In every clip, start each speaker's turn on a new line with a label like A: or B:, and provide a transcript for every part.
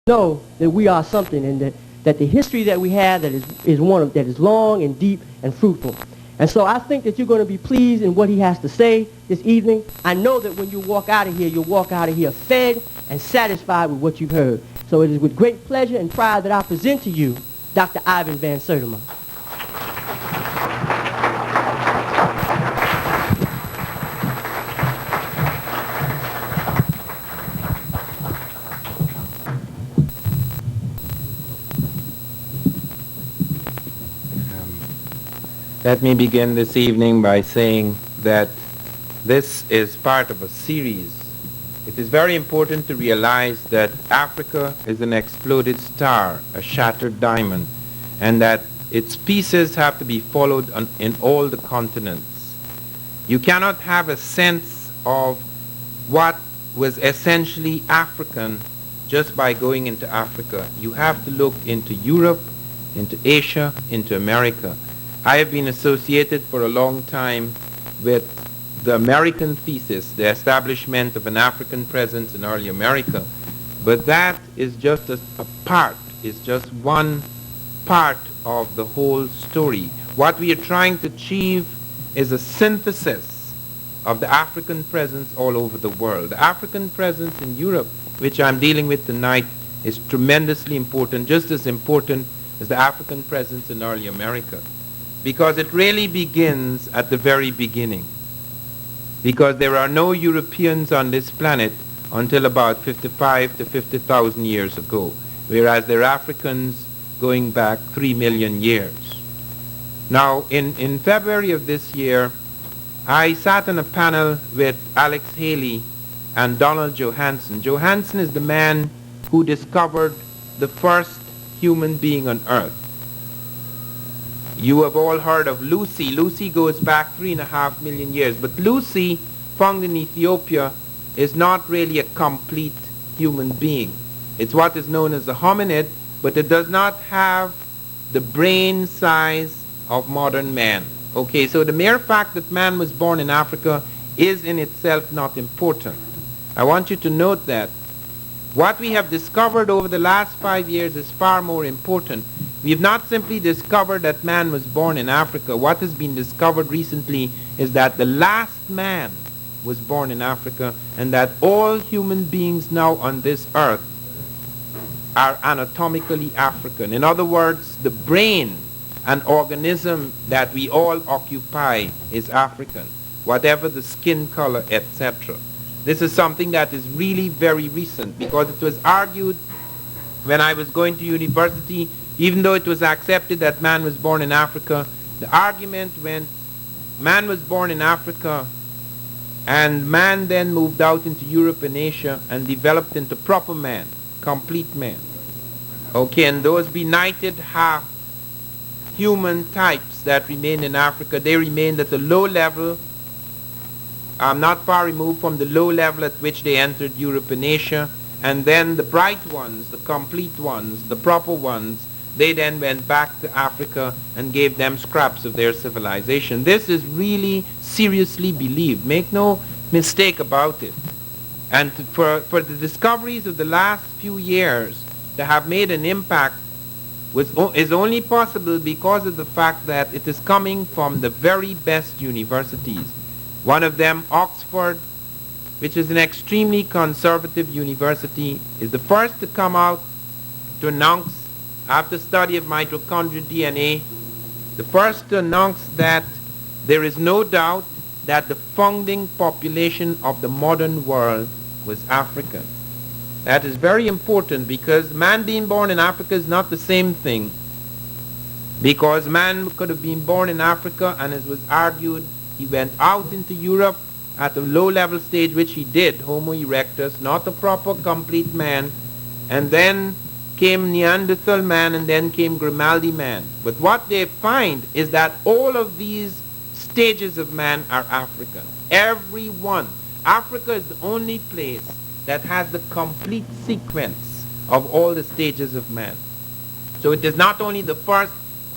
A: know that we are something, and that the history that we have that is one of that is long and deep and fruitful. And so I think that you're going to be pleased in what he has to say this evening. I know that when you walk out of here, you'll walk out of here fed and satisfied with what you've heard. So it is with great pleasure and pride that I present to you Dr. Ivan.Van Sertima.
B: Let me begin this evening by saying that this is part of a series. It is very important to realize that Africa is an exploded star, a shattered diamond, and that its pieces have to be followed in all the continents. You cannot have a sense of what was essentially African just by going into Africa. You have to look into Europe, into Asia, into America. I have been associated for a long time with the American thesis, the establishment of an African presence in early America. But that is just a part, is just one part of the whole story. What we are trying to achieve is a synthesis of the African presence all over the world. The African presence in Europe, which I'm dealing with tonight, is tremendously important, just as important as the African presence in early America. Because it really begins at the very beginning. Because there are no Europeans on this planet until about 55 to 50,000 years ago, whereas there are Africans going back 3 million years. Now, in February of this year, I sat on a panel with Alex Haley and Donald Johanson. Johanson is the man who discovered the first human being on Earth. You have all heard of Lucy. Lucy goes back 3.5 million years. But Lucy, found in Ethiopia, is not really a complete human being. It's what is known as a hominid, but it does not have the brain size of modern man. Okay, so the mere fact that man was born in Africa is in itself not important. I want you to note that what we have discovered over the last 5 years is far more important. We have not simply discovered that man was born in Africa. What has been discovered recently is that the last man was born in Africa, and that all human beings now on this earth are anatomically African. In other words, the brain and organism that we all occupy is African, whatever the skin color, etc. This is something that is really very recent, because it was argued when I was going to university, even though it was accepted that man was born in Africa, the argument went, man was born in Africa, and man then moved out into Europe and Asia and developed into proper man, complete man. Okay, and those benighted half human types that remained in Africa, they remained at a low level, not far removed from the low level at which they entered Europe and Asia. And then the bright ones, the complete ones, the proper ones, they then went back to Africa and gave them scraps of their civilization. This is really seriously believed. Make no mistake about it. And for the discoveries of the last few years to have made an impact is only possible because of the fact that it is coming from the very best universities. One of them, Oxford, which is an extremely conservative university, is the first to come out to announce, after study of mitochondrial DNA, the first to announce that there is no doubt that the founding population of the modern world was African. That is very important, because man being born in Africa is not the same thing. Because man could have been born in Africa, and as was argued, he went out into Europe at a low-level stage, which he did, Homo erectus, not a proper, complete man, and then came Neanderthal man, and then came Grimaldi man. But what they find is that all of these stages of man are African. Every one. Africa is the only place that has the complete sequence of all the stages of man. So it is not only the first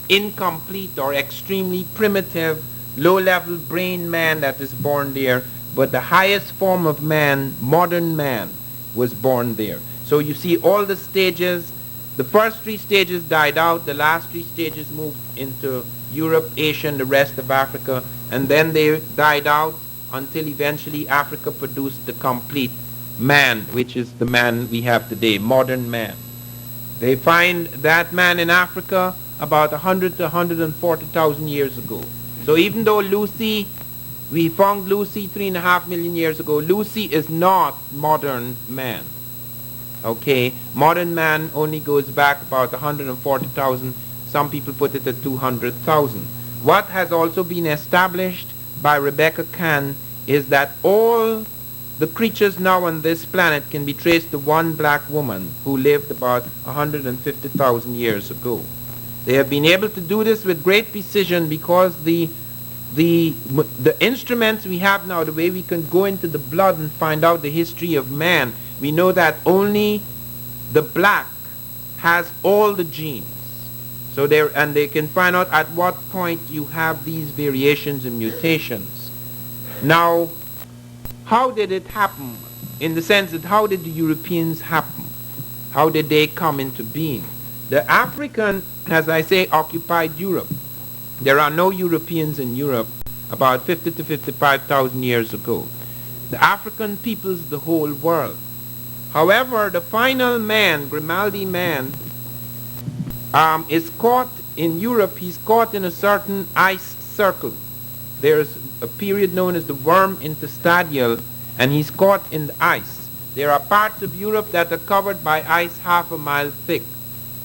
B: incomplete or extremely primitive, low-level brain man that is born there, but the highest form of man, modern man, was born there. So you see all the stages. The first 3 stages died out. The last 3 stages moved into Europe, Asia, and the rest of Africa. And then they died out until eventually Africa produced the complete man, which is the man we have today, modern man. They find that man in Africa about 100 to 140,000 years ago. So even though we found Lucy 3.5 million years ago, Lucy is not modern man. Okay, modern man only goes back about 140,000. Some people put it at 200,000. What has also been established by Rebecca Kahn is that all the creatures now on this planet can be traced to one black woman who lived about 150,000 years ago. They have been able to do this with great precision because the instruments we have now, the way we can go into the blood and find out the history of man, we know that only the black has all the genes. So they can find out at what point you have these variations and mutations. Now, how did it happen? In the sense that how did the Europeans happen? How did they come into being? The African, as I say, occupied Europe. There are no Europeans in Europe about 50 to 55,000 years ago. The African peoples the whole world. However, the final man, Grimaldi man, is caught in Europe. He's caught in a certain ice circle. There's a period known as the worm interstadial, and he's caught in the ice. There are parts of Europe that are covered by ice half a mile thick.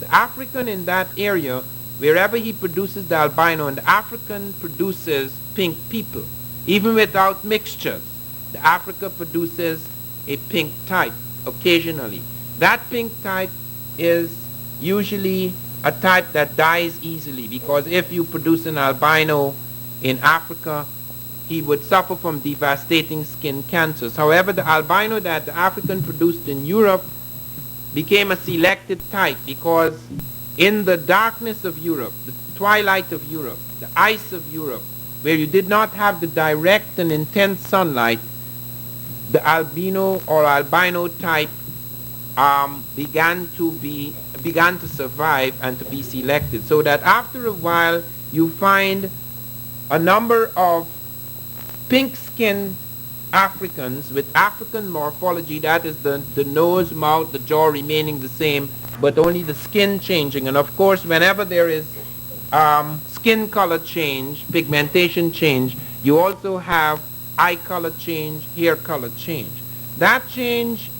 B: The African in that area, wherever he produces the albino, and the African produces pink people, even without mixtures, the Africa produces a pink type occasionally. That pink type is usually a type that dies easily, because if you produce an albino in Africa, he would suffer from devastating skin cancers. However, the albino that the African produced in Europe became a selected type because in the darkness of Europe, the twilight of Europe, the ice of Europe, where you did not have the direct and intense sunlight, the albino or albino type began to survive and to be selected. So that after a while, you find a number of pink-skinned Africans with African morphology, that is the nose, mouth, the jaw remaining the same, but only the skin changing. And of course, whenever there is skin color change, pigmentation change, you also have eye color change, hair color change. That change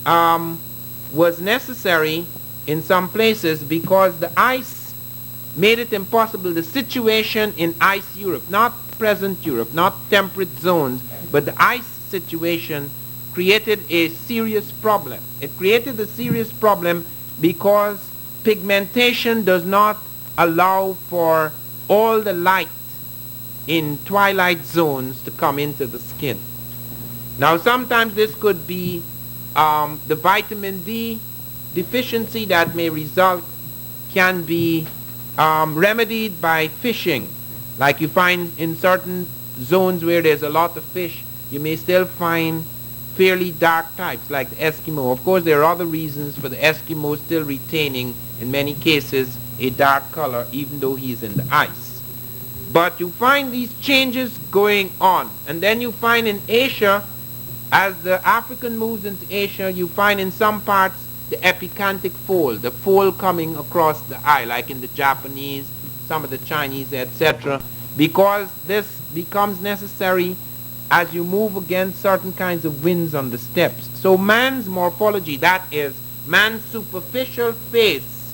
B: was necessary in some places because the ice made it impossible. The situation in ice Europe, not present Europe, not temperate zones, but the ice situation created a serious problem. It created a serious problem because pigmentation does not allow for all the light in twilight zones to come into the skin. Now sometimes this could be the vitamin D deficiency that may result can be remedied by fishing. Like you find in certain zones where there's a lot of fish, you may still find fairly dark types like the Eskimo. Of course, there are other reasons for the Eskimo still retaining, in many cases, a dark color even though he's in the ice. But you find these changes going on. And then you find in Asia, as the African moves into Asia, you find in some parts the epicantic fold, the fold coming across the eye, like in the Japanese, some of the Chinese, etc., because this becomes necessary as you move against certain kinds of winds on the steppes. So man's morphology, that is, man's superficial face,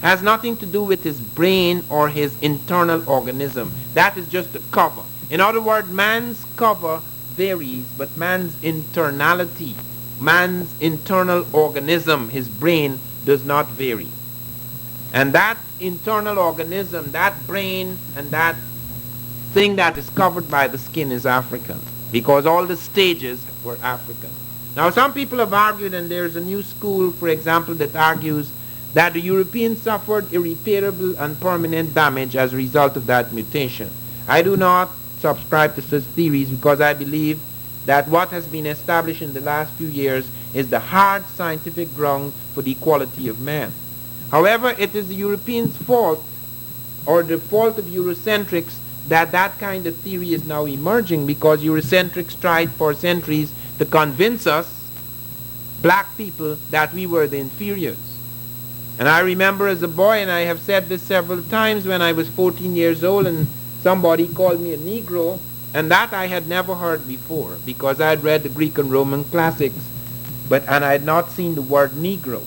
B: has nothing to do with his brain or his internal organism. That is just a cover. In other words, man's cover varies, but man's internality, man's internal organism, his brain, does not vary. And that internal organism, that brain, and that thing that is covered by the skin is African, because all the stages were African. Now some people have argued, and there's a new school, for example, that argues that the Europeans suffered irreparable and permanent damage as a result of that mutation. I do not subscribe to such theories because I believe that what has been established in the last few years is the hard scientific ground for the equality of man. However, it is the Europeans' fault, or the fault of Eurocentrics, that that kind of theory is now emerging, because Eurocentrics tried for centuries to convince us, black people, that we were the inferiors. And I remember as a boy, and I have said this several times, when I was 14 years old and somebody called me a Negro, and that I had never heard before, because I had read the Greek and Roman classics, and I had not seen the word Negro.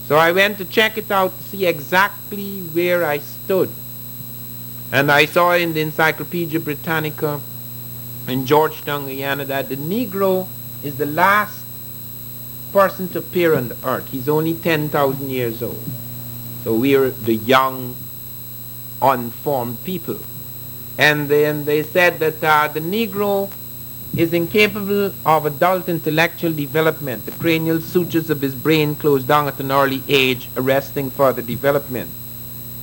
B: So I went to check it out to see exactly where I stood. And I saw in the Encyclopedia Britannica in Georgetown, Guyana, that the Negro is the last person to appear on the earth. He's only 10,000 years old. So we are the young, unformed people. And then they said that the Negro is incapable of adult intellectual development. The cranial sutures of his brain close down at an early age, arresting further development.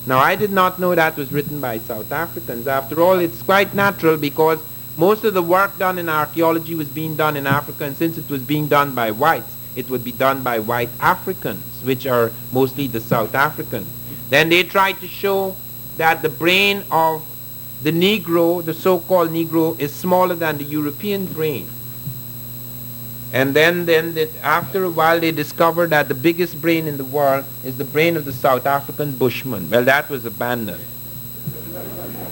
B: Now, I did not know that was written by South Africans. After all, it's quite natural, because most of the work done in archaeology was being done in Africa, and since it was being done by whites, it would be done by white Africans, which are mostly the South Africans. Then they tried to show that the brain of the Negro, the so-called Negro, is smaller than the European brain. And then after a while they discovered that the biggest brain in the world is the brain of the South African Bushman. Well, that was abandoned.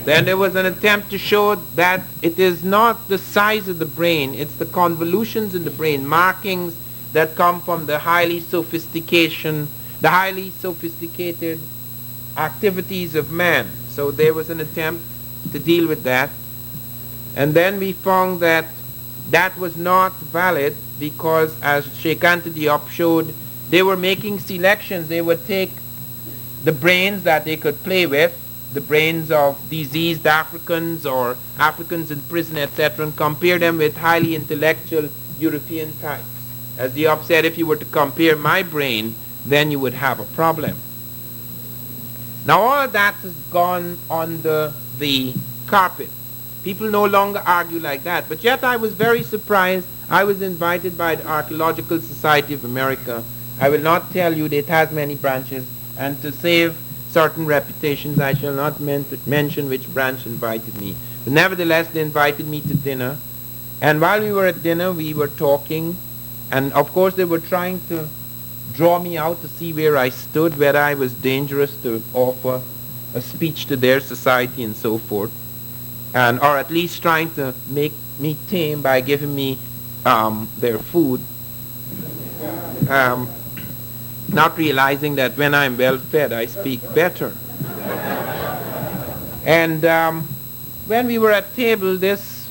B: Then there was an attempt to show that it is not the size of the brain, it's the convolutions in the brain, markings that come from the highly sophisticated activities of man. So there was an attempt to deal with that. And then we found that that was not valid, because, as Sheikh Anta Diop showed, they were making selections. They would take the brains that they could play with, the brains of diseased Africans or Africans in prison, etc., and compare them with highly intellectual European types. As Diop said, if you were to compare my brain, then you would have a problem. Now all of that has gone under the carpet. People no longer argue like that. But yet I was very surprised. I was invited by the Archaeological Society of America. I will not tell you that it has many branches, and to save certain reputations, I shall not mention which branch invited me. But nevertheless, they invited me to dinner. And while we were at dinner, we were talking. And of course, they were trying to draw me out to see where I stood, whether I was dangerous to offer a speech to their society and so forth. Or at least trying to make me tame by giving me their food. Not realizing that when I'm well fed, I speak better. And when we were at table, this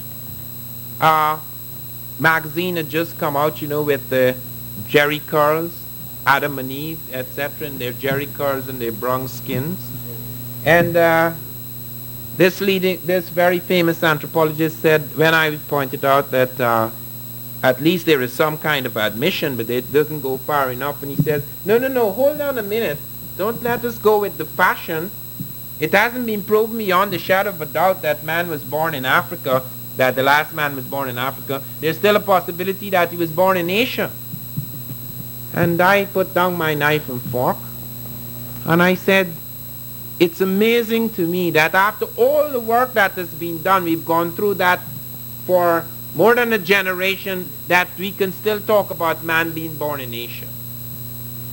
B: magazine had just come out, with the Jerry curls, Adam and Eve, etc., and their Jerry curls and their bronze skins. And this very famous anthropologist said, when I pointed out that at least there is some kind of admission, but it doesn't go far enough, and he said, no, hold on a minute. Don't let us go with the fashion. It hasn't been proven beyond the shadow of a doubt that man was born in Africa, that the last man was born in Africa. There's still a possibility that he was born in Asia. And I put down my knife and fork, and I said, it's amazing to me that after all the work that has been done, we've gone through that for more than a generation, that we can still talk about man being born in Asia.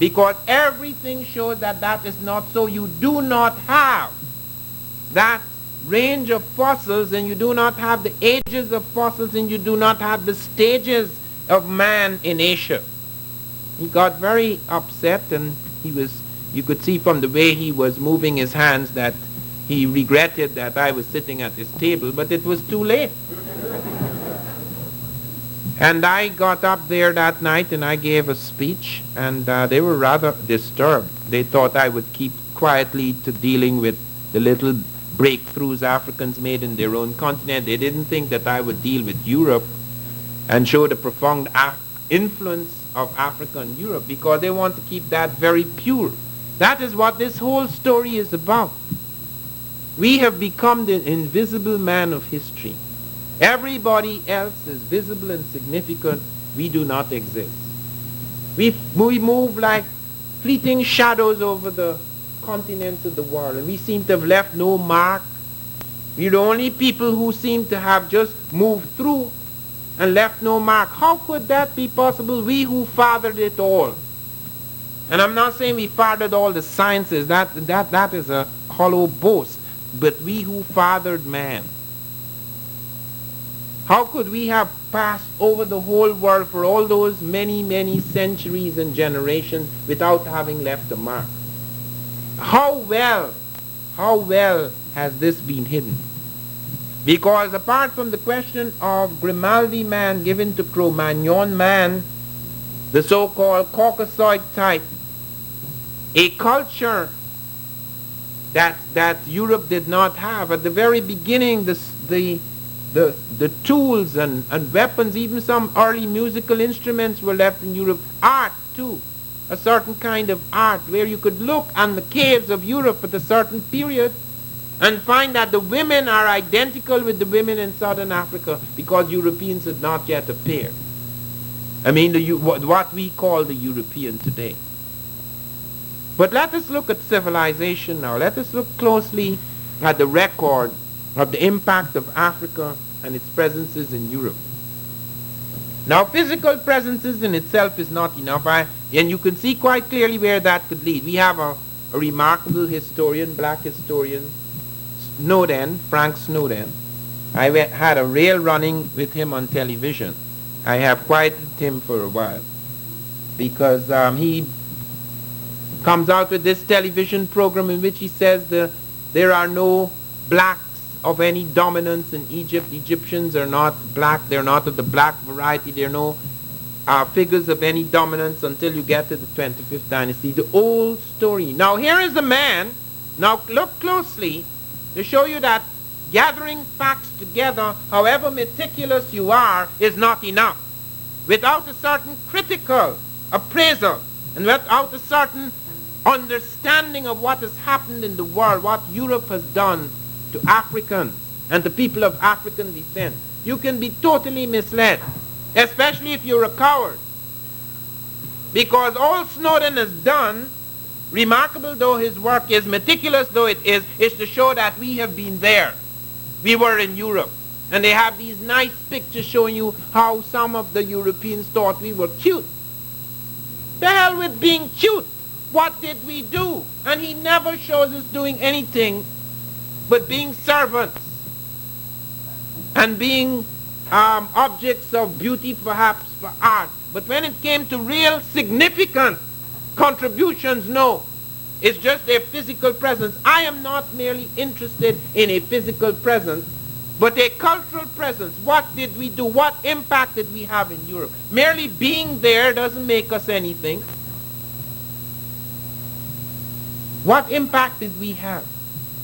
B: Because everything shows that that is not so. You do not have that range of fossils, and you do not have the ages of fossils, and you do not have the stages of man in Asia. He got very upset, and you could see from the way he was moving his hands that he regretted that I was sitting at his table, but it was too late. And I got up there that night and I gave a speech, and they were rather disturbed. They thought I would keep quietly to dealing with the little breakthroughs Africans made in their own continent. They didn't think that I would deal with Europe and show the profound influence of Africa and Europe, because they want to keep that very pure. That is what this whole story is about. We have become the invisible man of history. Everybody else is visible and significant. We do not exist. We move like fleeting shadows over the continents of the world, and we seem to have left no mark. We're the only people who seem to have just moved through and left no mark. How could that be possible? We who fathered it all. And I'm not saying we fathered all the sciences. That is a hollow boast. But we who fathered man. How could we have passed over the whole world for all those many, many centuries and generations without having left a mark? How well has this been hidden? Because apart from the question of Grimaldi man given to Cro-Magnon man, the so-called Caucasoid type, a culture that Europe did not have. At the very beginning, the tools and weapons, even some early musical instruments were left in Europe. Art, too. A certain kind of art where you could look on the caves of Europe at a certain period and find that the women are identical with the women in southern Africa because Europeans had not yet appeared. I mean, what we call the European today. But let us look at civilization now. Let us look closely at the record of the impact of Africa and its presences in Europe. Now, physical presences in itself is not enough, and you can see quite clearly where that could lead. We have a remarkable historian, black historian, Snowden, Frank Snowden. I had a real running with him on television. I have quieted him for a while because he comes out with this television program in which he says there are no blacks of any dominance in Egypt. The Egyptians are not black. They're not of the black variety. There are no figures of any dominance until you get to the 25th dynasty. The old story. Now here is the man. Now look closely to show you that gathering facts together, however meticulous you are, is not enough. Without a certain critical appraisal and without a certain understanding of what has happened in the world, what Europe has done to Africans and to people of African descent, you can be totally misled, especially if you're a coward. Because all Snowden has done, remarkable though his work is, meticulous though it is to show that we have been there. We were in Europe. And they have these nice pictures showing you how some of the Europeans thought we were cute. The hell with being cute. What did we do? And he never shows us doing anything but being servants and being objects of beauty perhaps for art. But when it came to real significant contributions, no. It's just a physical presence. I am not merely interested in a physical presence, but a cultural presence. What did we do? What impact did we have in Europe? Merely being there doesn't make us anything. What impact did we have?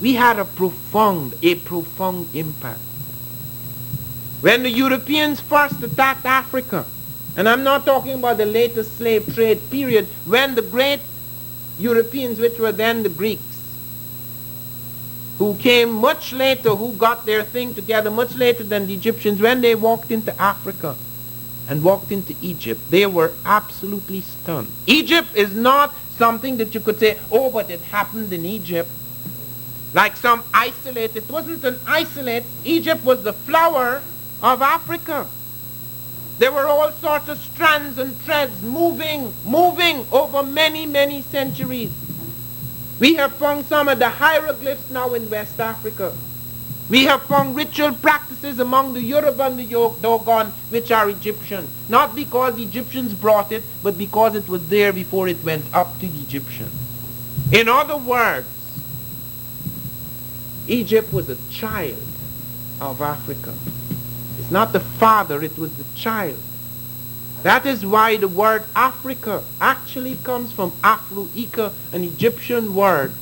B: We had a profound impact. When the Europeans first attacked Africa, and I'm not talking about the latest slave trade period, when the great Europeans, which were then the Greeks, who came much later, who got their thing together much later than the Egyptians, when they walked into Africa and walked into Egypt, they were absolutely stunned. Egypt is not something that you could say, oh, but it happened in Egypt. Like some isolate. It wasn't an isolate. Egypt was the flower of Africa. There were all sorts of strands and threads moving over many, many centuries. We have found some of the hieroglyphs now in West Africa. We have found ritual practices among the Yoruba and the Dogon, which are Egyptian. Not because the Egyptians brought it, but because it was there before it went up to the Egyptians. In other words, Egypt was a child of Africa. It's not the father, it was the child. That is why the word Africa actually comes from Afro-Ika, an Egyptian word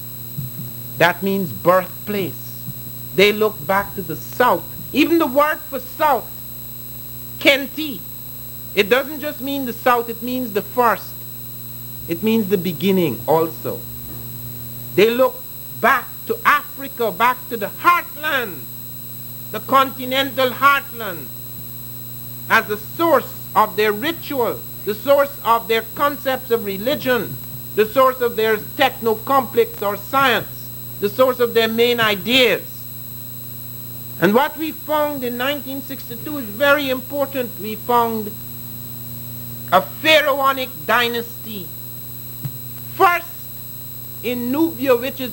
B: that means birthplace. They look back to the south. Even the word for south, Kenti, it doesn't just mean the south, it means the first. It means the beginning also. They look back to Africa, back to the heartland the continental heartland, as the source of their ritual, the source of their concepts of religion, the source of their techno-complex or science, the source of their main ideas. And what we found in 1962 is very important. We found a pharaonic dynasty, first in Nubia, which is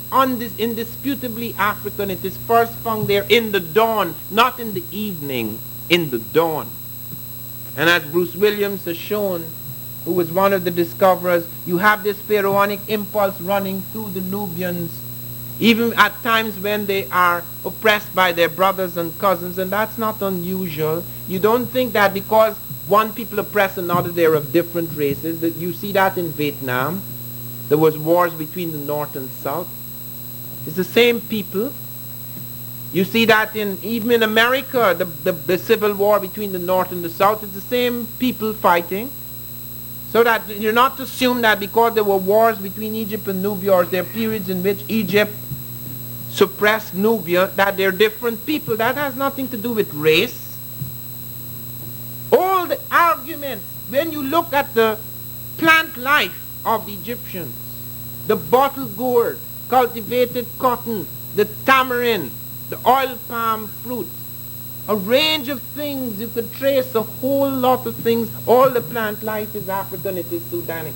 B: indisputably African. It is first found there in the dawn, not in the evening, in the dawn. And as Bruce Williams has shown, who was one of the discoverers, you have this pharaonic impulse running through the Nubians, even at times when they are oppressed by their brothers and cousins, and that's not unusual. You don't think that because one people oppress another, they're of different races. You see that in Vietnam. There was wars between the North and South. It's the same people. You see that even in America, the civil war between the North and the South, it's the same people fighting. So that you're not to assume that because there were wars between Egypt and Nubia, or there are periods in which Egypt suppressed Nubia, that they're different people. That has nothing to do with race. All the arguments, when you look at the plant life of the Egyptians, the bottle gourd, cultivated cotton, the tamarind, the oil palm fruit, a range of things, you could trace a whole lot of things. All the plant life is African, it is Sudanic.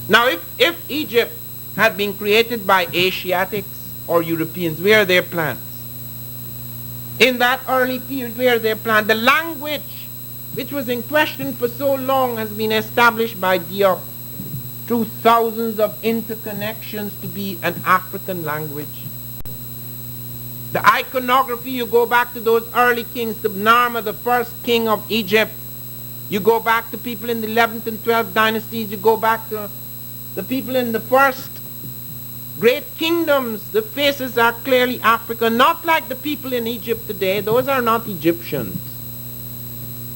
B: Now if Egypt had been created by Asiatics or Europeans, where are their plants? In that early period, where are their plants? The language, which was in question for so long, has been established by Diop through thousands of interconnections to be an African language. The iconography, you go back to those early kings, the Narmer, the first king of Egypt. You go back to people in the 11th and 12th dynasties. You go back to the people in the first great kingdoms. The faces are clearly African, not like the people in Egypt today. Those are not Egyptians.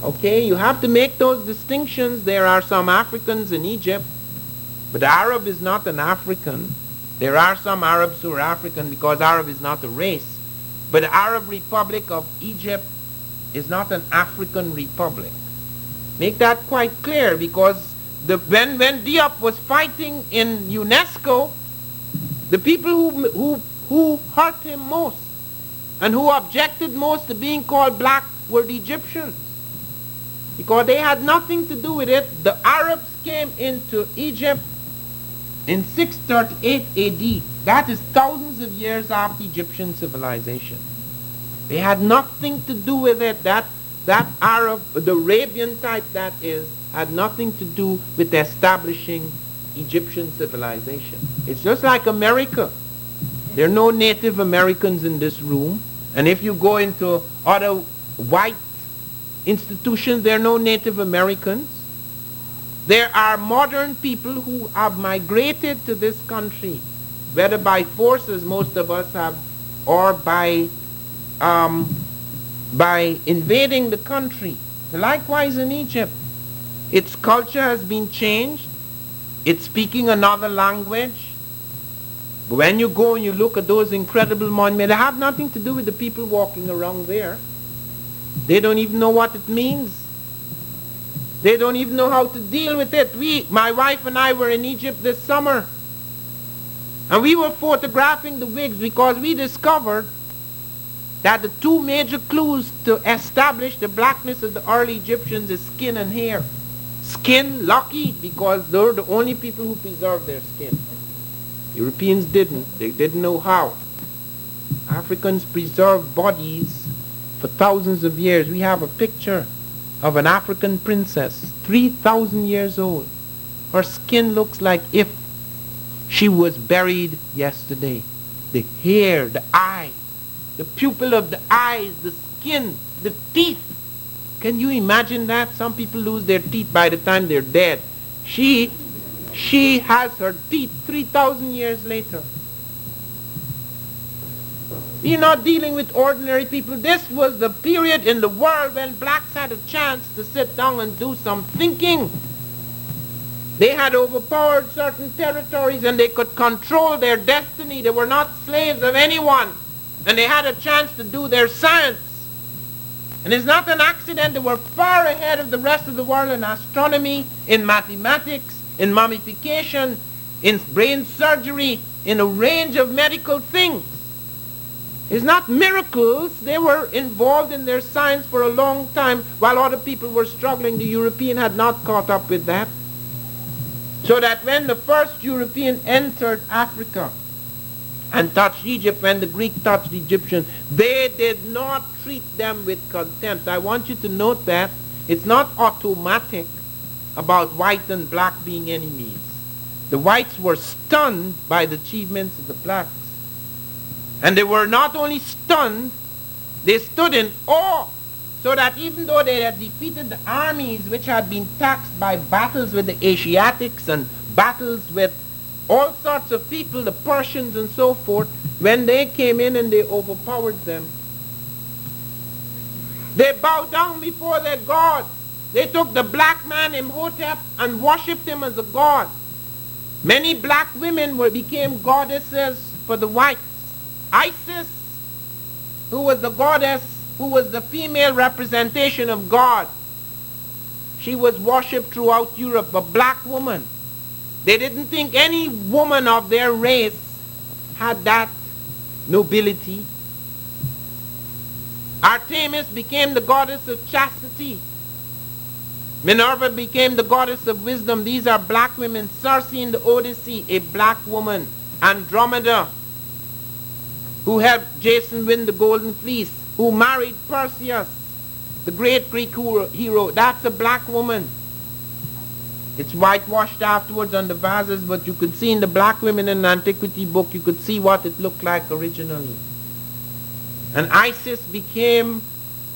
B: Okay, you have to make those distinctions. There are some Africans in Egypt, but Arab is not an African. There are some Arabs who are African because Arab is not a race. But the Arab Republic of Egypt is not an African republic. Make that quite clear, because when Diop was fighting in UNESCO, the people who hurt him most and who objected most to being called black were the Egyptians, because they had nothing to do with it. The Arabs came into Egypt in 638 AD. That is thousands of years after Egyptian civilization. They had nothing to do with it. That Arab, the Arabian type that is, had nothing to do with establishing Egyptian civilization. It's just like America. There are no Native Americans in this room. And if you go into other white institutions, there are no Native Americans. There are modern people who have migrated to this country, whether by force, as most of us have, or by invading the country. Likewise in Egypt, its culture has been changed. It's speaking another language. But when you go and you look at those incredible monuments, they have nothing to do with the people walking around there. They don't even know what it means. They don't even know how to deal with it. My wife and I were in Egypt this summer, and we were photographing the wigs because we discovered that the two major clues to establish the blackness of the early Egyptians is skin and hair. Skin, lucky, because they're the only people who preserved their skin. Europeans didn't. They didn't know how. Africans preserved bodies for thousands of years. We have a picture of an African princess, 3,000 years old. Her skin looks like if she was buried yesterday. The hair, the eye, the pupil of the eyes, the skin, the teeth. Can you imagine that? Some people lose their teeth by the time they're dead. She has her teeth 3,000 years later. We're not dealing with ordinary people. This was the period in the world when blacks had a chance to sit down and do some thinking. They had overpowered certain territories and they could control their destiny. They were not slaves of anyone. And they had a chance to do their science. And it's not an accident. They were far ahead of the rest of the world in astronomy, in mathematics, in mummification, in brain surgery, in a range of medical things. It's not miracles. They were involved in their science for a long time while other people were struggling. The European had not caught up with that. So that when the first European entered Africa and touched Egypt, when the Greek touched the Egyptian, they did not treat them with contempt. I want you to note that. It's not automatic about white and black being enemies. The whites were stunned by the achievements of the blacks. And they were not only stunned, they stood in awe, so that even though they had defeated the armies which had been taxed by battles with the Asiatics and battles with all sorts of people, the Persians and so forth, when they came in and they overpowered them, they bowed down before their gods. They took the black man Imhotep and worshipped him as a god. Many black women became goddesses for the whites. Isis, who was the goddess, who was the female representation of God, she was worshipped throughout Europe, a black woman. They didn't think any woman of their race had that nobility. Artemis became the goddess of chastity. Minerva became the goddess of wisdom. These are black women. Circe in the Odyssey, a black woman. Andromeda, who helped Jason win the Golden Fleece, who married Perseus, the great Greek hero. That's a black woman. It's whitewashed afterwards on the vases, but you could see in the black women in the antiquity book, you could see what it looked like originally. And Isis became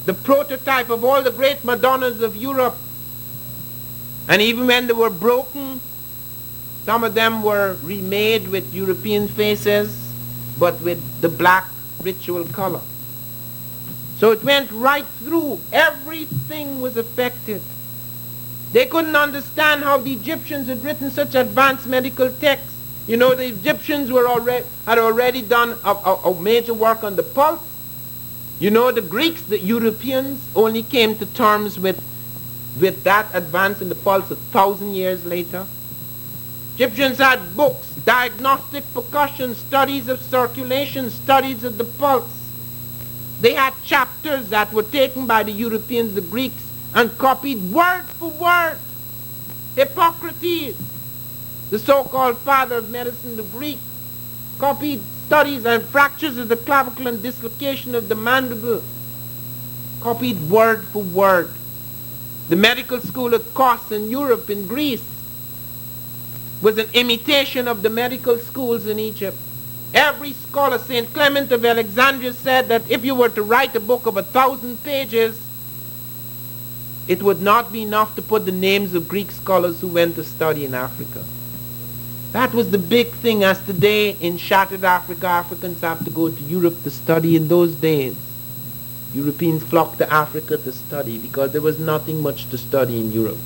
B: the prototype of all the great Madonnas of Europe. And even when they were broken, some of them were remade with European faces, but with the black ritual color. So it went right through. Everything was affected. They couldn't understand how the Egyptians had written such advanced medical texts. You know, the Egyptians had already done a major work on the pulse. You know, the Greeks, the Europeans, only came to terms with that advance in the pulse 1,000 years later. Egyptians had books, diagnostic percussion, studies of circulation, studies of the pulse. They had chapters that were taken by the Europeans, the Greeks, and copied word for word. Hippocrates, the so-called father of medicine, the Greek, copied studies and fractures of the clavicle and dislocation of the mandible, copied word for word. The medical school at Kos in Europe, in Greece, was an imitation of the medical schools in Egypt. Every scholar, St. Clement of Alexandria, said that if you were to write a book of 1,000 pages, it would not be enough to put the names of Greek scholars who went to study in Africa. That was the big thing, as today in shattered Africa, Africans have to go to Europe to study. In those days, Europeans flocked to Africa to study because there was nothing much to study in Europe.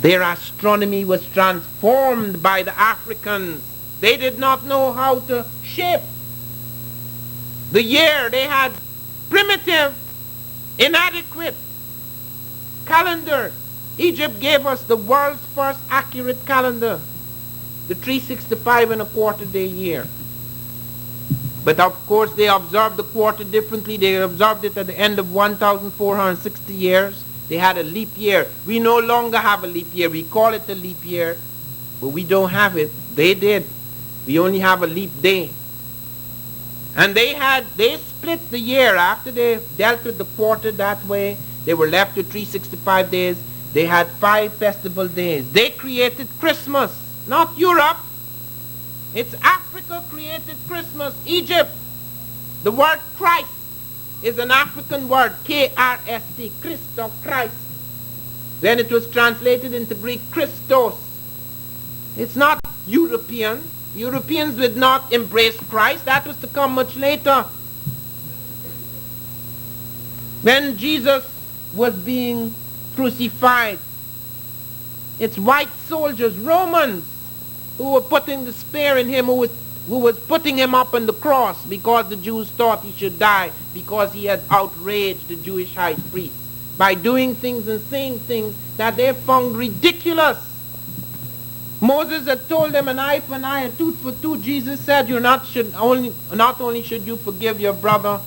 B: Their astronomy was transformed by the Africans. They did not know how to shape the year. They had primitive, inadequate calendars. Egypt gave us the world's first accurate calendar, the 365 and a quarter day year. But of course they observed the quarter differently. They observed it at the end of 1,460 years. They had a leap year. We no longer have a leap year. We call it a leap year, but we don't have it. They did. We only have a leap day. And they split the year. After they dealt with the quarter that way, they were left with 365 days. They had 5 festival days. They created Christmas, not Europe. It's Africa created Christmas. Egypt, the word Christ is an African word, K-R-S-T, Christo, Christ. Then it was translated into Greek, Christos. It's not European. Europeans did not embrace Christ. That was to come much later. When Jesus was being crucified, it's white soldiers, Romans, who were putting the spear in him, who who was putting him up on the cross because the Jews thought he should die because he had outraged the Jewish high priest by doing things and saying things that they found ridiculous. Moses had told them an eye for an eye, a tooth for tooth. Jesus said, not only should you forgive your brother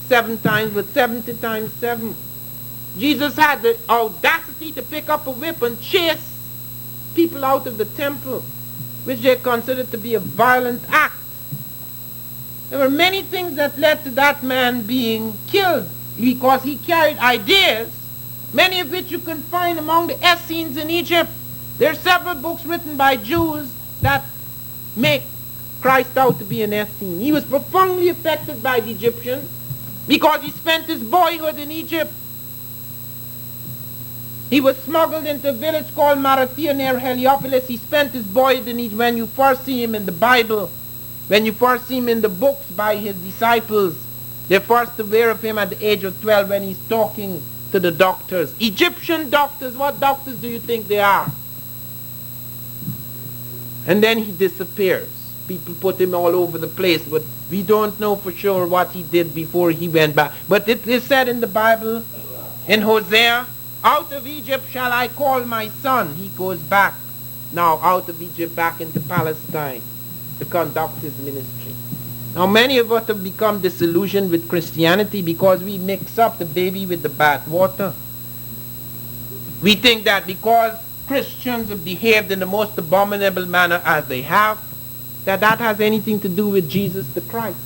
B: 7 times, but 70 times 7. Jesus had the audacity to pick up a whip and chase people out of the temple, which they considered to be a violent act. There were many things that led to that man being killed because he carried ideas, many of which you can find among the Essenes in Egypt. There are several books written by Jews that make Christ out to be an Essene. He was profoundly affected by the Egyptians because he spent his boyhood in Egypt. He was smuggled into a village called Marathia near Heliopolis. He spent his boyhood in Egypt. When you first see him in the Bible, when you first see him in the books by his disciples, they're first aware of him at the age of 12 when he's talking to the doctors. Egyptian doctors, what doctors do you think they are? And then he disappears. People put him all over the place, but we don't know for sure what he did before he went back. But it is said in the Bible, in Hosea, out of Egypt shall I call my son. He goes back now out of Egypt back into Palestine to conduct his ministry. Now many of us have become disillusioned with Christianity because we mix up the baby with the bath water. We think that because Christians have behaved in the most abominable manner as they have, that has anything to do with Jesus the Christ,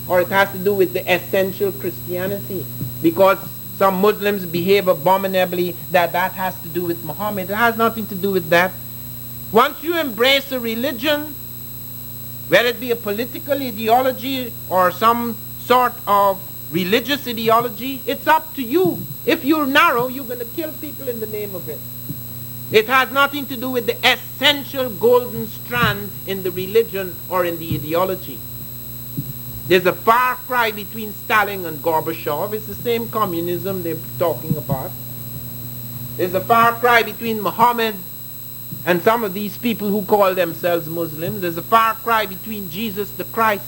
B: or it has to do with the essential Christianity. Because some Muslims behave abominably, that has to do with Muhammad. It has nothing to do with that. Once you embrace a religion, whether it be a political ideology or some sort of religious ideology, it's up to you. If you're narrow, you're going to kill people in the name of it. It has nothing to do with the essential golden strand in the religion or in the ideology. There's a far cry between Stalin and Gorbachev. It's the same communism they're talking about. There's a far cry between Muhammad and some of these people who call themselves Muslims. There's a far cry between Jesus the Christ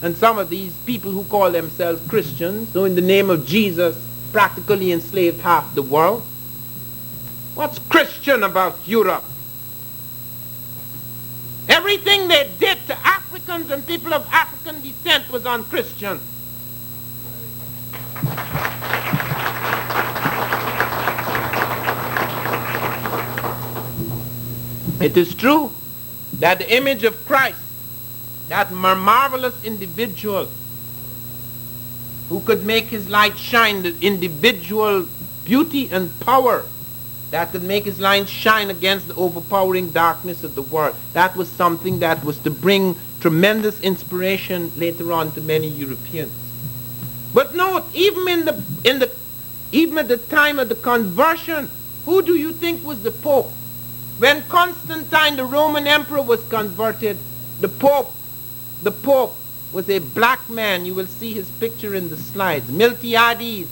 B: and some of these people who call themselves Christians, who in the name of Jesus practically enslaved half the world. What's Christian about Europe? Everything they did to Africans and people of African descent was unchristian. It is true that the image of Christ, that marvelous individual who could make his light shine, the individual beauty and power that could make his light shine against the overpowering darkness of the world. That was something that was to bring tremendous inspiration later on to many Europeans. But note, even at the time of the conversion, who do you think was the Pope? When Constantine, the Roman emperor, was converted, the Pope was a black man. You will see his picture in the slides. Miltiades,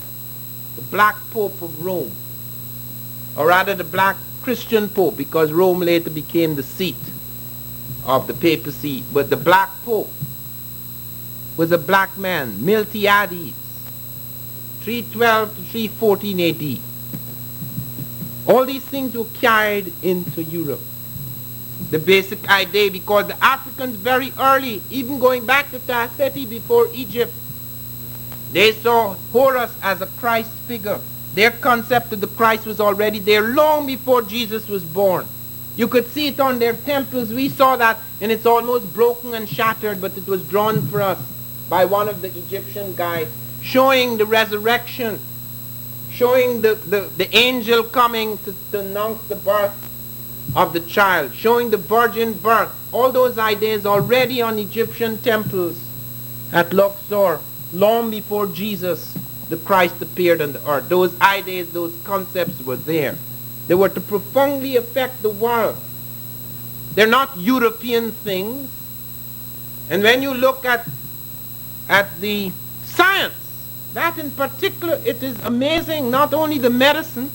B: the black Pope of Rome. Or rather the black Christian Pope, because Rome later became the seat of the papacy. But the black Pope was a black man, Miltiades, 312 to 314 AD. All these things were carried into Europe. The basic idea, because the Africans very early, even going back to Tasseti before Egypt, they saw Horus as a Christ figure. Their concept of the Christ was already there long before Jesus was born. You could see it on their temples. We saw that, and it's almost broken and shattered, but it was drawn for us by one of the Egyptian guides, showing the resurrection, showing the angel coming to announce the birth of the child, showing the virgin birth. All those ideas already on Egyptian temples at Luxor, long before Jesus the Christ appeared on the earth. Those ideas, those concepts were there. They were to profoundly affect the world. They're not European things. And when you look at the science, that in particular, it is amazing, not only the medicine,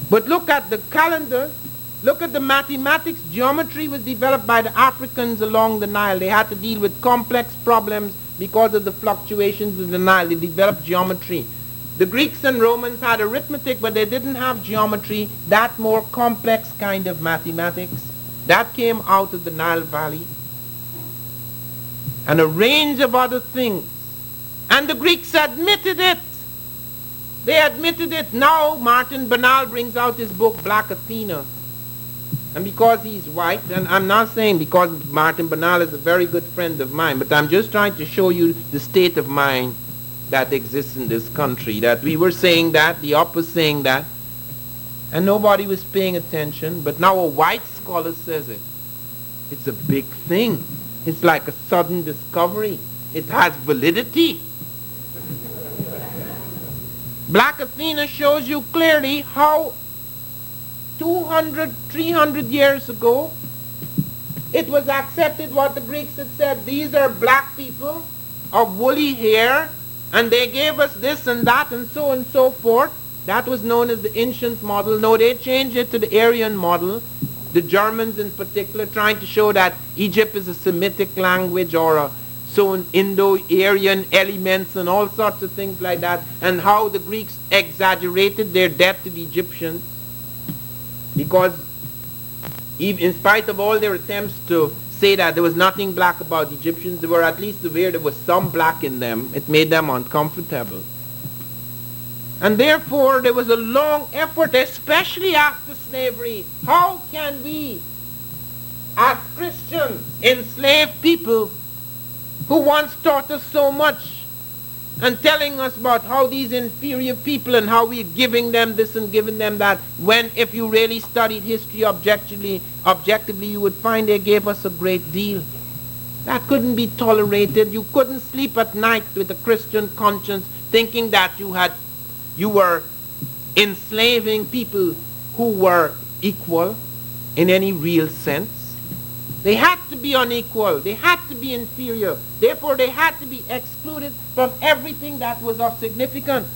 B: but look at the calendar. Look at the mathematics. Geometry was developed by the Africans along the Nile. They had to deal with complex problems because of the fluctuations of the Nile. They developed geometry. The Greeks and Romans had arithmetic, but they didn't have geometry, that more complex kind of mathematics. That came out of the Nile Valley. And a range of other things. And the Greeks admitted it. They admitted it. Now Martin Bernal brings out his book, Black Athena. And because he's white, and I'm not saying because Martin Bernal is a very good friend of mine, but I'm just trying to show you the state of mind that exists in this country, that we were saying that, the up was saying that, and nobody was paying attention, but now a white scholar says it. It's a big thing. It's like a sudden discovery. It has validity. Black Athena shows you clearly how 200, 300 years ago, it was accepted what the Greeks had said. These are black people of woolly hair, and they gave us this and that and so forth. That was known as the ancient model. No, they changed it to the Aryan model. The Germans in particular, trying to show that Egypt is a Semitic language or a Indo-Aryan elements and all sorts of things like that, and how the Greeks exaggerated their debt to the Egyptians. Because in spite of all their attempts to say that there was nothing black about the Egyptians, they were at least aware there was some black in them. It made them uncomfortable. And therefore there was a long effort, especially after slavery. How can we, as Christians, enslave people who once taught us so much and telling us about how these inferior people and how we're giving them this and giving them that, when if you really studied history objectively, you would find they gave us a great deal. That couldn't be tolerated. You couldn't sleep at night with a Christian conscience thinking that you were enslaving people who were equal in any real sense. They had to be unequal. They had to be inferior. Therefore, they had to be excluded from everything that was of significance.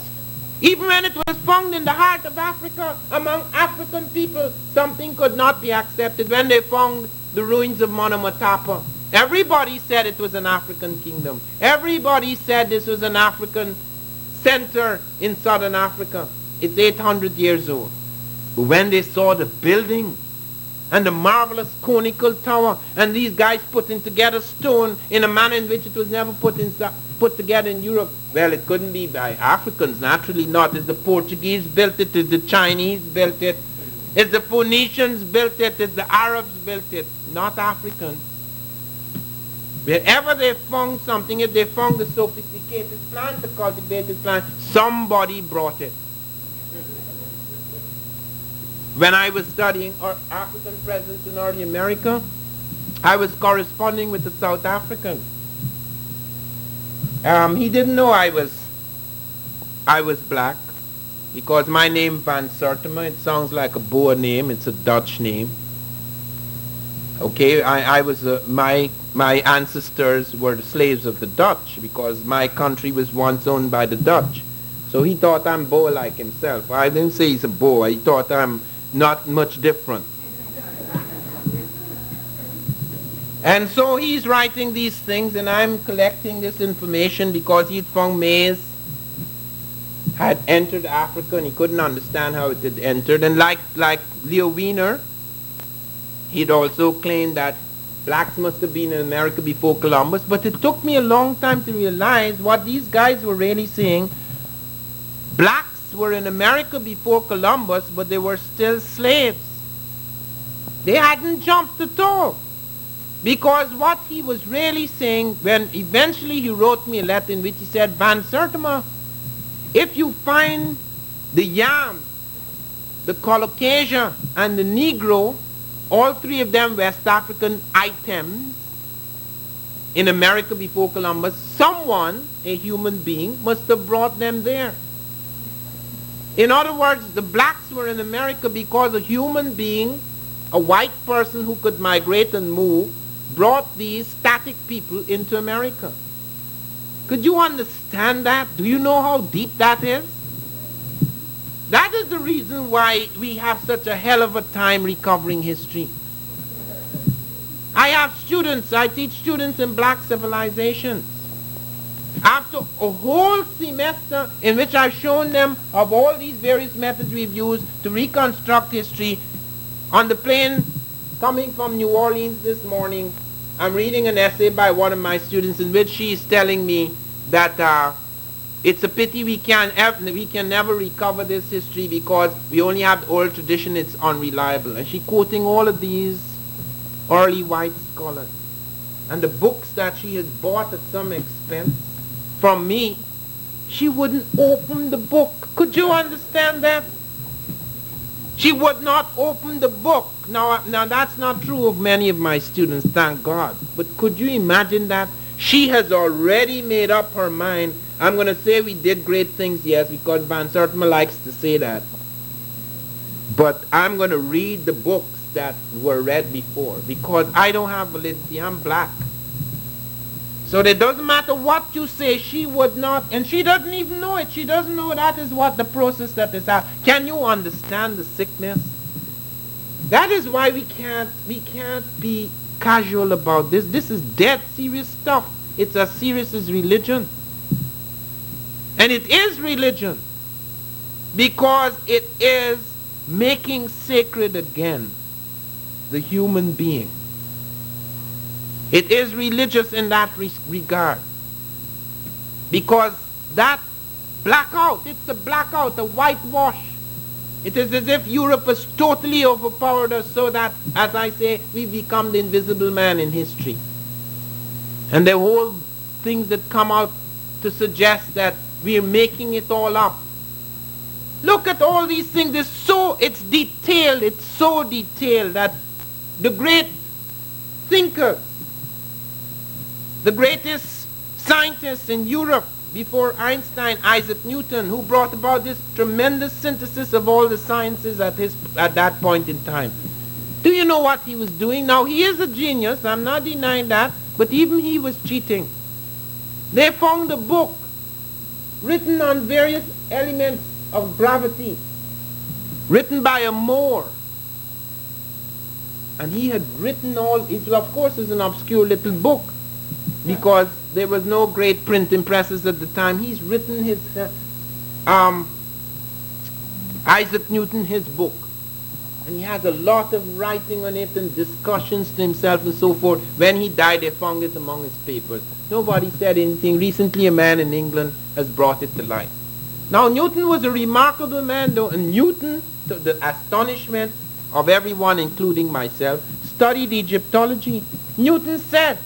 B: Even when it was found in the heart of Africa, among African people, something could not be accepted. When they found the ruins of Monomotapa, everybody said it was an African kingdom. Everybody said this was an African center in southern Africa. It's 800 years old. But when they saw the building, and the marvelous conical tower, and these guys putting together stone in a manner in which it was never put together in Europe. Well, it couldn't be by Africans, naturally not. It's the Portuguese built it, it's the Chinese built it, it's the Phoenicians built it, it's the Arabs built it, not Africans. Wherever they found something, if they found the sophisticated plant, the cultivated plant, somebody brought it. When I was studying African presence in early America, I was corresponding with a South African. He didn't know I was black, because my name Van Sertima, it sounds like a Boer name, it's a Dutch name. Okay, I was my ancestors were the slaves of the Dutch, because my country was once owned by the Dutch. So he thought I'm Boer like himself. I didn't say he's a Boer. He thought I'm not much different. And so he's writing these things, and I'm collecting this information because he'd found maize had entered Africa, and he couldn't understand how it had entered. And like Leo Wiener, he'd also claimed that blacks must have been in America before Columbus. But it took me a long time to realize what these guys were really saying. Blacks were in America before Columbus, but they were still slaves. They hadn't jumped at all. Because what he was really saying, when eventually he wrote me a letter in which he said, Van Sertima, if you find the yam, the colocasia, and the Negro, all three of them West African items, in America before Columbus, someone, a human being, must have brought them there. In other words, the blacks were in America because a human being, a white person who could migrate and move, brought these static people into America. Could you understand that? Do you know how deep that is? That is the reason why we have such a hell of a time recovering history. I have students, I teach students in black civilizations. After a whole semester in which I've shown them of all these various methods we've used to reconstruct history, on the plane coming from New Orleans this morning, I'm reading an essay by one of my students in which she is telling me that it's a pity we can never recover this history because we only have the oral tradition, it's unreliable. And she quoting all of these early white scholars. And the books that she has bought at some expense from me, she wouldn't open the book. Could you understand that? She would not open the book. Now that's not true of many of my students, thank God. But could you imagine that? She has already made up her mind. I'm going to say we did great things, yes, because Van Sertima likes to say that. But I'm going to read the books that were read before because I don't have validity. I'm black. So it doesn't matter what you say, she would not, and she doesn't even know it. She doesn't know that is what the process that is happening. Can you understand the sickness? That is why we can't be casual about this. This is dead serious stuff. It's as serious as religion. And it is religion because it is making sacred again the human being. It is religious in that regard. Because that blackout, it's a blackout, a whitewash. It is as if Europe has totally overpowered us so that, as I say, we become the invisible man in history. And the whole things that come out to suggest that we are making it all up. Look at all these things. It's detailed. It's so detailed that the great thinkers, the greatest scientists in Europe before Einstein, Isaac Newton, who brought about this tremendous synthesis of all the sciences at that point in time. Do you know what he was doing? Now, he is a genius. I'm not denying that. But even he was cheating. They found a book written on various elements of gravity, written by a Moor. And he had written it of course is an obscure little book because there was no great printing presses at the time. He's written his Isaac Newton, his book. And he has a lot of writing on it and discussions to himself and so forth. When he died, they found it among his papers. Nobody said anything. Recently, a man in England has brought it to light. Now, Newton was a remarkable man, though, and Newton, to the astonishment of everyone, including myself, studied Egyptology. Newton said,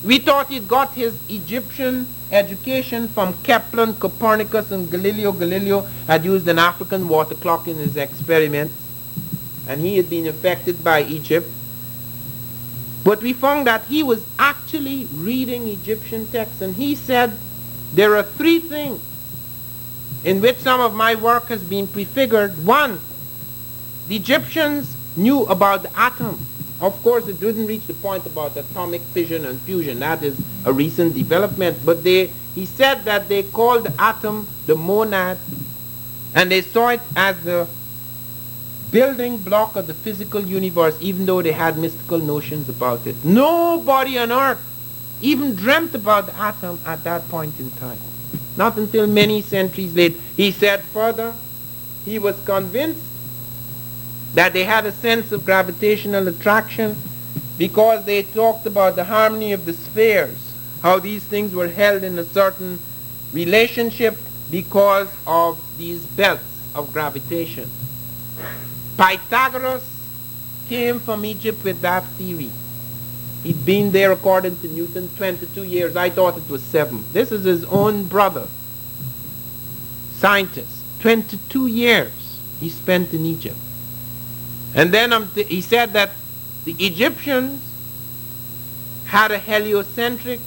B: we thought he got his Egyptian education from Kepler, Copernicus, and Galileo. Galileo had used an Afrikan water clock in his experiments, and he had been affected by Egypt. But we found that he was actually reading Egyptian texts, and he said there are three things in which some of my work has been prefigured. One, the Egyptians knew about the atom. Of course, it didn't reach the point about atomic fission and fusion. That is a recent development. But he said that they called the atom the monad, and they saw it as the building block of the physical universe, even though they had mystical notions about it. Nobody on earth even dreamt about the atom at that point in time. Not until many centuries later. He said further, he was convinced that they had a sense of gravitational attraction because they talked about the harmony of the spheres, how these things were held in a certain relationship because of these belts of gravitation. Pythagoras came from Egypt with that theory. He'd been there, according to Newton, 22 years. I thought it was 7. This is his own brother, scientist. 22 years he spent in Egypt. And then he said that the Egyptians had a heliocentric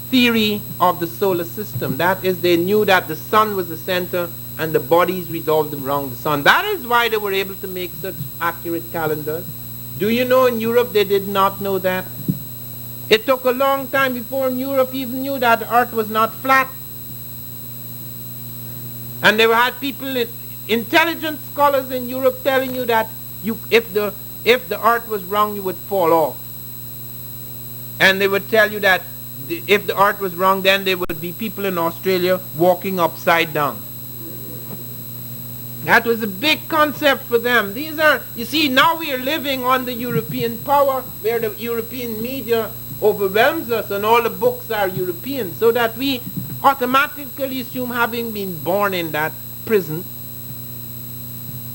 B: theory of the solar system. That is, they knew that the sun was the center and the bodies revolved around the sun. That is why they were able to make such accurate calendars. Do you know in Europe they did not know that? It took a long time before Europe even knew that the earth was not flat. And they had people intelligent scholars in Europe telling you that if the earth was wrong, you would fall off. And they would tell you that if the earth was wrong, then there would be people in Australia walking upside down. That was a big concept for them. These are, you see, now we are living on the European power, where the European media overwhelms us and all the books are European, so that we automatically assume, having been born in that prison,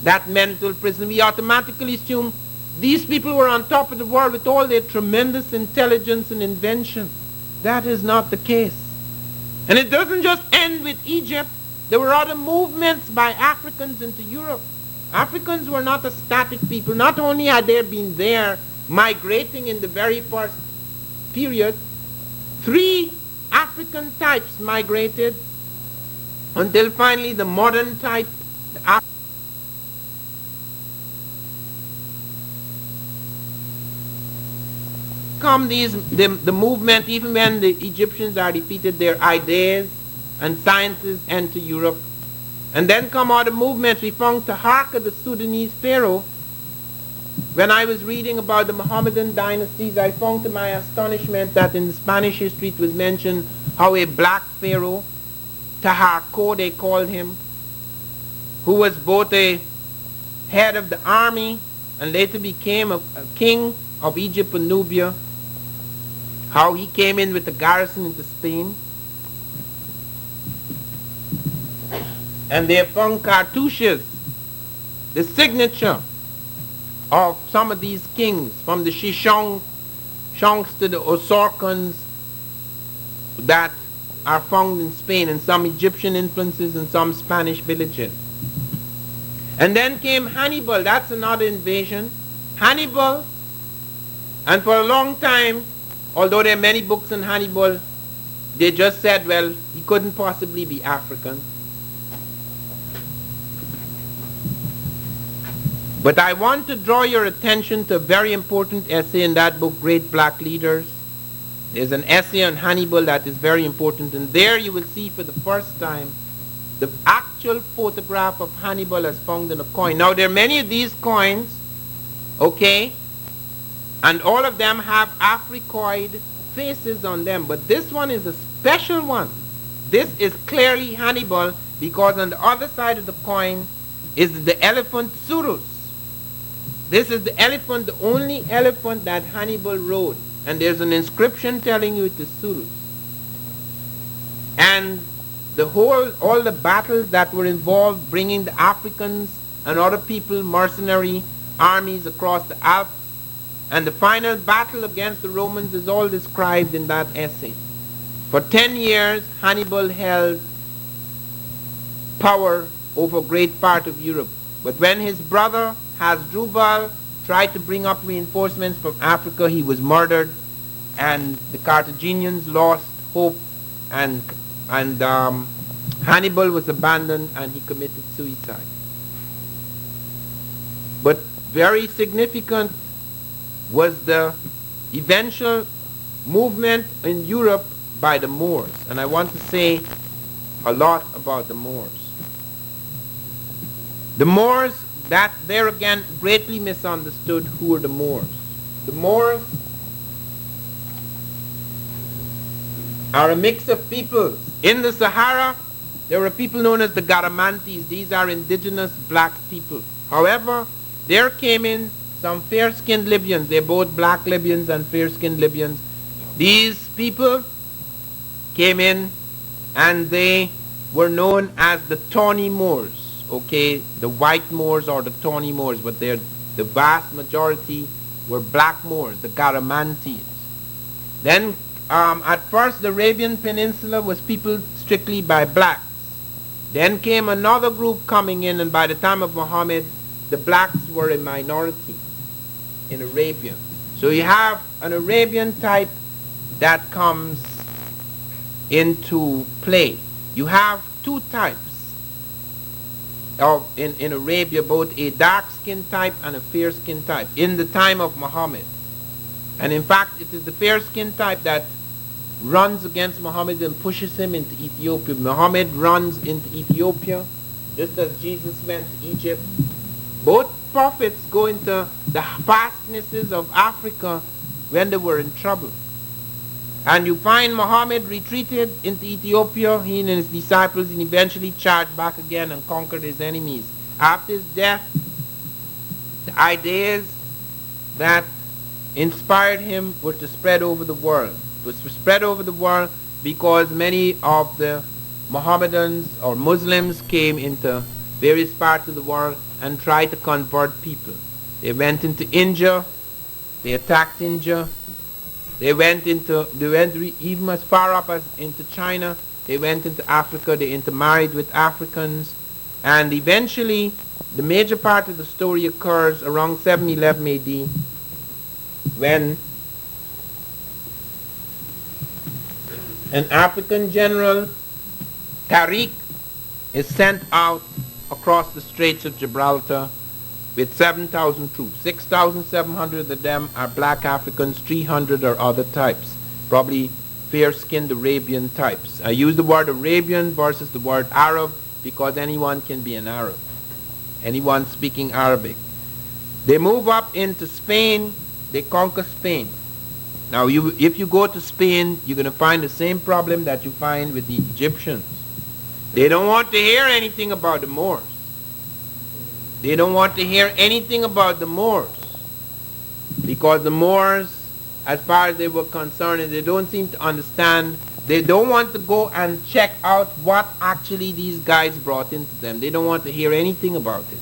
B: that mental prison, we automatically assume these people were on top of the world with all their tremendous intelligence and invention. That is not the case. And it doesn't just end with Egypt. There were other movements by Africans into Europe. Africans were not a static people. Not only had they been there migrating in the very first period, 3 African types migrated until finally the modern type, the movement, even when the Egyptians are defeated, their ideas and sciences enter Europe. And then come other movements. We found Taharqa, the Sudanese pharaoh. When I was reading about the Mohammedan dynasties, I found to my astonishment that in the Spanish history it was mentioned how a black pharaoh, Taharqa they called him, who was both a head of the army and later became a king of Egypt and Nubia, how he came in with a garrison into Spain. And they found cartouches, the signature of some of these kings, from the Shishongs to the Osorkans, that are found in Spain, and some Egyptian influences and some Spanish villages. And then came Hannibal. That's another invasion. Hannibal, and for a long time, although there are many books on Hannibal, they just said, well, he couldn't possibly be African. But I want to draw your attention to a very important essay in that book, Great Black Leaders. There's an essay on Hannibal that is very important, and there you will see for the first time the actual photograph of Hannibal as found in a coin. Now, there are many of these coins, okay, and all of them have Africoid faces on them, but this one is a special one. This is clearly Hannibal, because on the other side of the coin is the elephant Surus. This is the elephant, the only elephant that Hannibal rode. And there's an inscription telling you it is Surus. And all the battles that were involved, bringing the Africans and other people, mercenary armies across the Alps, and the final battle against the Romans is all described in that essay. For 10 years, Hannibal held power over a great part of Europe. But when his brother Hasdrubal tried to bring up reinforcements from Africa, he was murdered, and the Carthaginians lost hope, and Hannibal was abandoned, and he committed suicide. But very significant was the eventual movement in Europe by the Moors, and I want to say a lot about the Moors. The Moors, that there again greatly misunderstood. Who are the Moors? The Moors are a mix of peoples. In the Sahara, there were people known as the Garamantes. These are indigenous black people. However, there came in some fair-skinned Libyans. They're both black Libyans and fair-skinned Libyans. These people came in, and they were known as the Tawny Moors. Okay, the white Moors or the Tawny Moors, but the vast majority were black Moors, the Garamantes. Then, at first, the Arabian Peninsula was peopled strictly by blacks. Then came another group coming in, and by the time of Muhammad, the blacks were a minority in Arabia. So you have an Arabian type that comes into play. You have 2 types in Arabia, both a dark-skinned type and a fair-skinned type in the time of Muhammad. And in fact, it is the fair-skinned type that runs against Muhammad and pushes him into Ethiopia. Muhammad runs into Ethiopia, just as Jesus went to Egypt. Both prophets go into the fastnesses of Africa when they were in trouble. And you find Muhammad retreated into Ethiopia, he and his disciples, and eventually charged back again and conquered his enemies. After his death, the ideas that inspired him were to spread over the world. It was to spread over the world because many of the Mohammedans or Muslims came into various parts of the world and tried to convert people. They went into India, they attacked India, they went even as far up as into China, they went into Africa, they intermarried with Africans, and eventually the major part of the story occurs around 711 AD when an African general, Tariq, is sent out across the Straits of Gibraltar with 7,000 troops. 6,700 of them are black Africans, 300 are other types, probably fair-skinned Arabian types. I use the word Arabian versus the word Arab because anyone can be an Arab, anyone speaking Arabic. They move up into Spain, they conquer Spain. Now, if you go to Spain, you're going to find the same problem that you find with the Egyptians. They don't want to hear anything about the Moors. They don't want to hear anything about the Moors because the Moors, as far as they were concerned, and they don't seem to understand, they don't want to go and check out what actually these guys brought into them. They don't want to hear anything about it.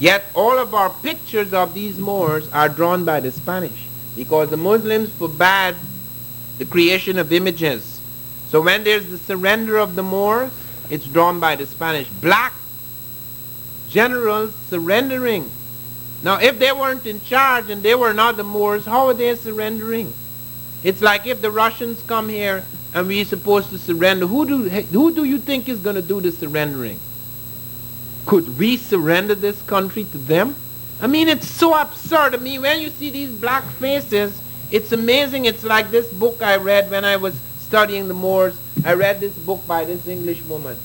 B: Yet all of our pictures of these Moors are drawn by the Spanish because the Muslims forbade the creation of images. So when there's the surrender of the Moors, it's drawn by the Spanish. Black generals surrendering. Now, if they weren't in charge and they were not the Moors, how are they surrendering? It's like if the Russians come here and we're supposed to surrender. Who do you think is going to do the surrendering? Could we surrender this country to them? I mean, it's so absurd. I mean, when you see these black faces, it's amazing. It's like this book I read when I was studying the Moors. I read this book by this English woman.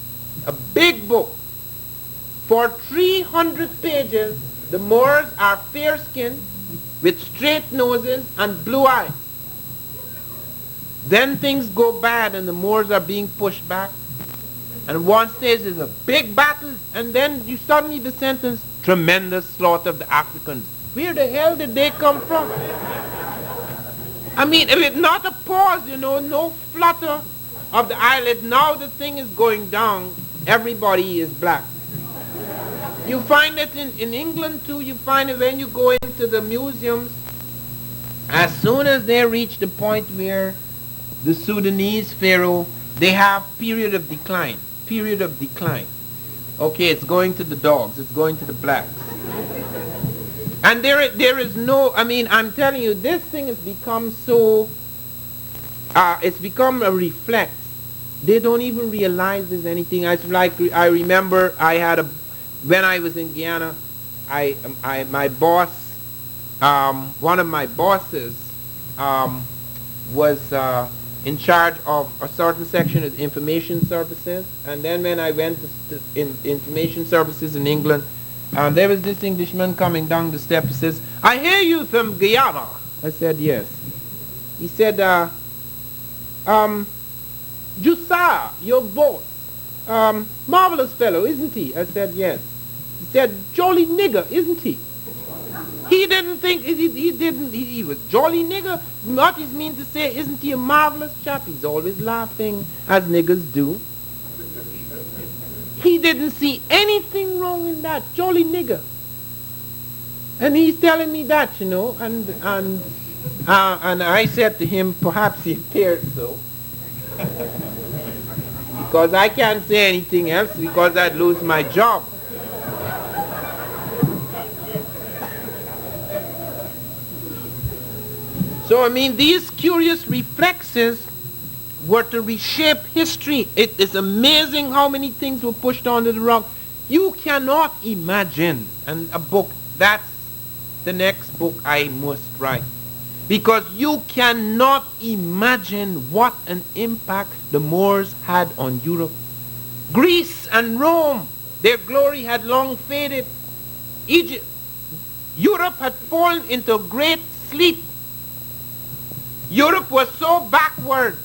B: A big book. For 300 pages, the Moors are fair-skinned with straight noses and blue eyes. Then things go bad and the Moors are being pushed back. And one stage there's a big battle, and then you suddenly the sentence, tremendous slaughter of the Africans. Where the hell did they come from? I mean, with not a pause, no flutter of the eyelid. Now the thing is going down. Everybody is black. You find it in England too. You find it when you go into the museums. As soon as they reach the point where the Sudanese pharaoh, they have period of decline. Period of decline. Okay, it's going to the dogs. It's going to the blacks. And there is no, I mean, I'm telling you, this thing has become so, it's become a reflex. They don't even realize there's anything. I remember when I was in Guyana, my boss, one of my bosses was in charge of a certain section of information services. And then when I went to information services in England, there was this Englishman coming down the step. He says, "I hear you from Guyana." I said, "Yes." He said, "Jusa, your boss, marvelous fellow, isn't he?" I said, "Yes." He said, "Jolly nigger, isn't he?" He didn't think, he was jolly nigger. What he means to say, isn't he a marvelous chap? He's always laughing, as niggers do. He didn't see anything wrong in that, jolly nigger. And he's telling me that, and I said to him, perhaps he appeared so. Because I can't say anything else, because I'd lose my job. So, I mean, these curious reflexes were to reshape history. It is amazing how many things were pushed onto the rug. You cannot imagine, and a book, that's the next book I must write. Because you cannot imagine what an impact the Moors had on Europe. Greece and Rome Their glory had long faded. Europe had fallen into a great sleep. Europe was so backward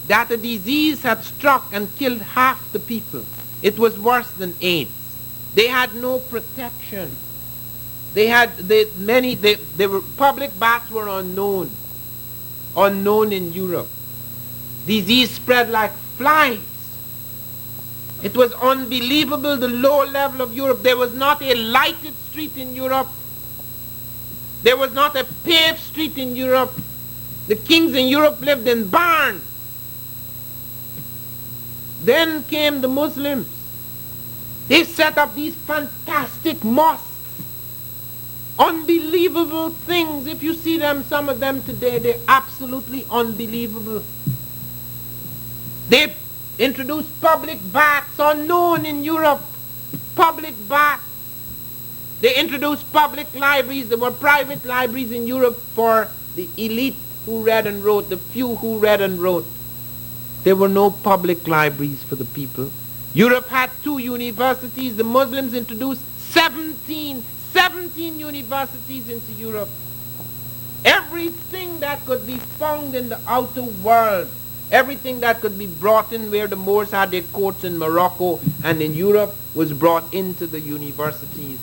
B: that a disease had struck and killed half the people. It was worse than AIDS. They had no protection. Public baths were unknown in Europe. Disease spread like flies. It was unbelievable, the low level of Europe. There was not a lighted street in Europe. There was not a paved street in Europe. The kings in Europe lived in barns. Then came the Muslims. They set up these fantastic mosques. Unbelievable things. If you see them, some of them today, they're absolutely unbelievable. They introduced public baths, unknown in Europe. Public baths. They introduced public libraries. There were private libraries in Europe for the elite who read and wrote, the few who read and wrote. There were no public libraries for the people. Europe had 2 universities. The Muslims introduced 17 universities into Europe. Everything that could be found in the outer world, everything that could be brought in where the Moors had their courts in Morocco and in Europe was brought into the universities.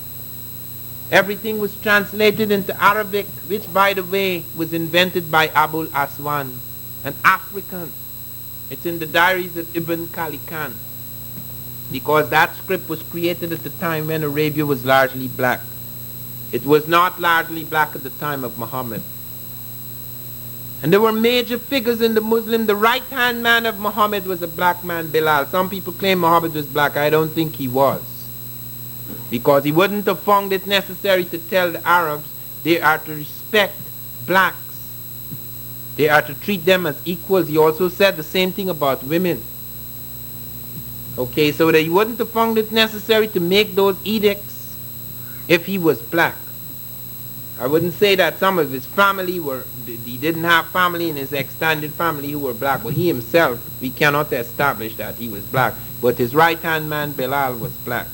B: Everything was translated into Arabic, which, by the way, was invented by Abul Aswan, an African. It's in the diaries of Ibn Khalikan, because that script was created at the time when Arabia was largely black. It was not largely black at the time of Muhammad. And there were major figures in the Muslim. The right-hand man of Muhammad was a black man, Bilal. Some people claim Muhammad was black. I don't think he was, because he wouldn't have found it necessary to tell the Arabs they are to respect blacks. They are to treat them as equals. He also said the same thing about women. Okay, so that he wouldn't have found it necessary to make those edicts if he was black. I wouldn't say that some of his family he didn't have family in his extended family who were black, but he himself, we cannot establish that he was black. But his right-hand man, Bilal, was black.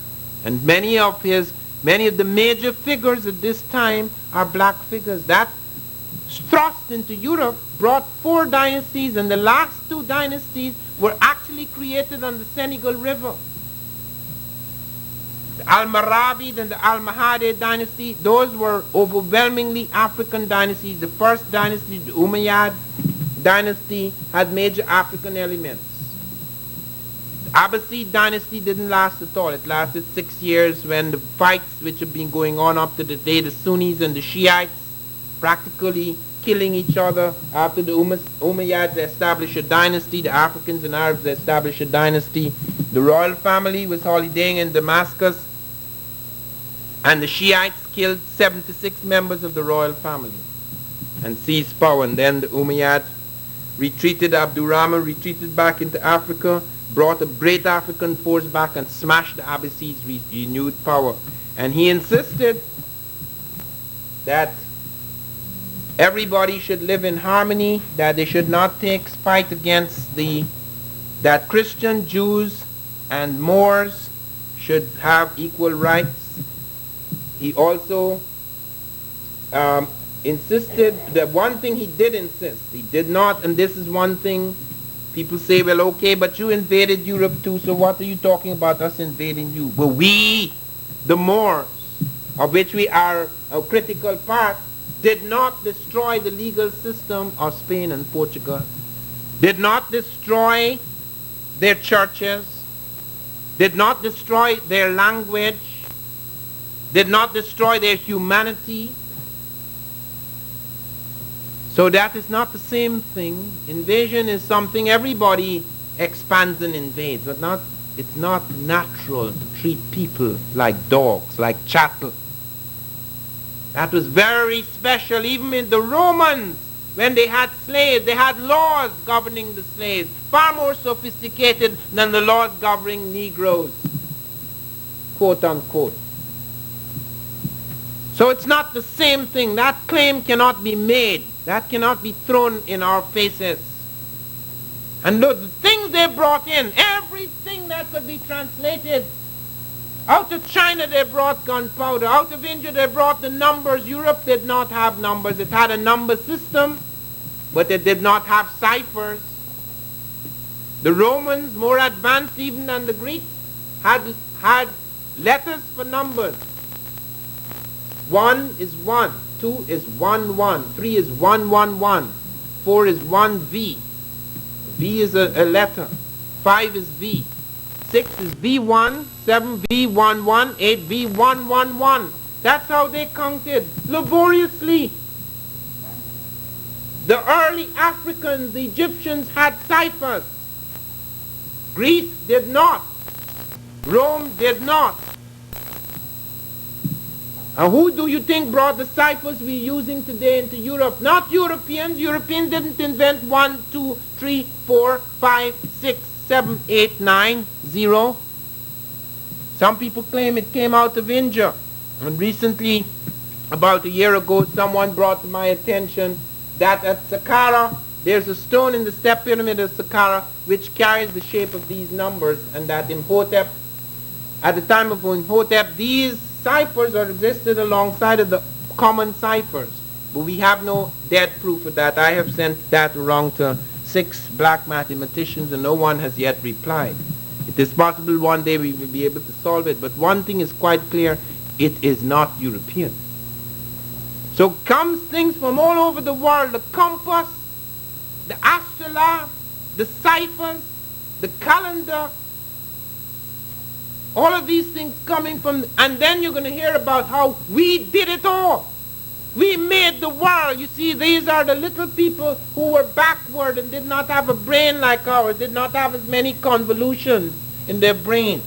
B: And many of the major figures at this time are black figures. That thrust into Europe brought 4 dynasties, and the last 2 dynasties were actually created on the Senegal River. The Almoravid and the Almohade dynasty, those were overwhelmingly African dynasties. The first dynasty, the Umayyad dynasty, had major African elements. The Abbasid dynasty didn't last at all. It lasted 6 years, when the fights which have been going on up to the day, the Sunnis and the Shiites practically killing each other. After the Umayyads established a dynasty, the Africans and Arabs established a dynasty. The royal family was holidaying in Damascus, and the Shiites killed 76 members of the royal family and seized power. And then the Umayyads retreated. Abdurrahman retreated back into Africa, brought a great African force back and smashed the Abbasids' renewed power. And he insisted that everybody should live in harmony, that they should not take spite against that Christian, Jews, and Moors should have equal rights. He also insisted, that one thing he did insist, he did not, and this is one thing people say, well, okay, but you invaded Europe too, so what are you talking about us invading you? Well, we, the Moors, of which we are a critical part, did not destroy the legal system of Spain and Portugal, did not destroy their churches, did not destroy their language, did not destroy their humanity. So that is not the same thing. Invasion is something everybody expands and invades, but it's not natural to treat people like dogs, like chattel. That was very special. Even in the Romans, when they had slaves, they had laws governing the slaves, far more sophisticated than the laws governing Negroes, quote unquote. So it's not the same thing. That claim cannot be made. That cannot be thrown in our faces. And look, the things they brought in, everything that could be translated. Out of China they brought gunpowder. Out of India they brought the numbers. Europe did not have numbers. It had a number system, but it did not have ciphers. The Romans, more advanced even than the Greeks, had letters for numbers. 1 is 1, 2 is 1, 1, 3 is 1, 1, 1, 4 is 1 V. V is a letter. 5 is V. 6 is V1, 7 V11, 8 V111. That's how they counted, laboriously. The early Africans, the Egyptians, had ciphers. Greece did not. Rome did not. And who do you think brought the ciphers we're using today into Europe? Not Europeans. Europeans didn't invent 1, 2, 3, 4, 5, 6, 7, 8, 9, 0. Some people claim it came out of India. And recently, about a year ago, someone brought to my attention that at Saqqara, there's a stone in the step pyramid of Saqqara which carries the shape of these numbers, and that Imhotep, at the time of Imhotep, these ciphers are existed alongside of the common ciphers. But we have no dead proof of that. I have sent that around to 6 black mathematicians and no one has yet replied. It is possible one day we will be able to solve it, but one thing is quite clear, it is not European. So comes things from all over the world, the compass, the astrolabe, the ciphers, the calendar, all of these things coming from, and then you're going to hear about how we did it all. We made the world. You see, these are the little people who were backward and did not have a brain like ours, did not have as many convolutions in their brain.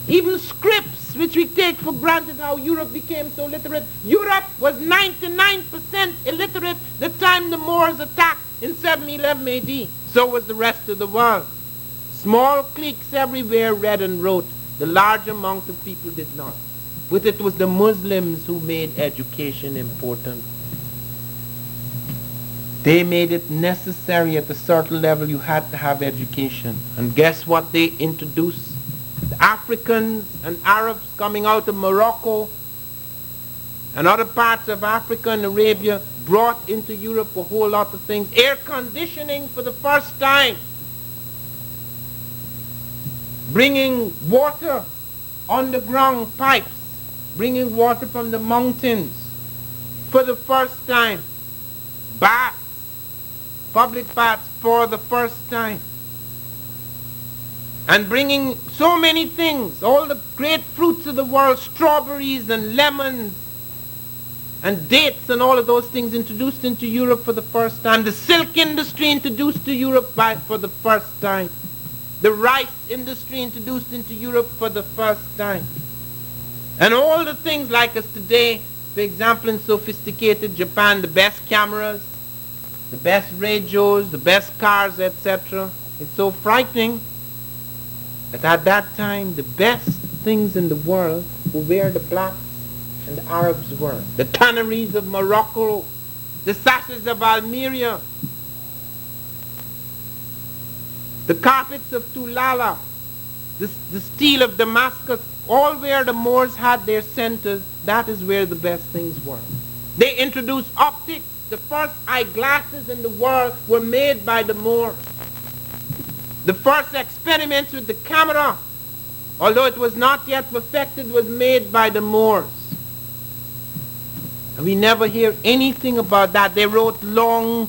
B: Even scripts, which we take for granted, how Europe became so literate. Europe was 99% illiterate the time the Moors attacked in 711 AD. So was the rest of the world. Small cliques everywhere read and wrote. The large amount of people did not. But it was the Muslims who made education important. They made it necessary at a certain level you had to have education. And guess what they introduced? The Africans and Arabs coming out of Morocco and other parts of Africa and Arabia brought into Europe a whole lot of things. Air conditioning for the first time. Bringing water, underground pipes, bringing water from the mountains for the first time. Baths, public baths for the first time. And bringing so many things, all the great fruits of the world, strawberries and lemons and dates and all of those things introduced into Europe for the first time. The silk industry introduced to Europe for the first time. The rice industry introduced into Europe for the first time. And all the things like us today, for example, in sophisticated Japan, the best cameras, the best radios, the best cars, etc. It's so frightening that at that time, the best things in the world were where the blacks and the Arabs were. The tanneries of Morocco, the sashes of Almeria, the carpets of Tulala, the steel of Damascus, all where the Moors had their centers, that is where the best things were. They introduced optics. The first eyeglasses in the world were made by the Moors. The first experiments with the camera, although it was not yet perfected, was made by the Moors. And we never hear anything about that. They wrote long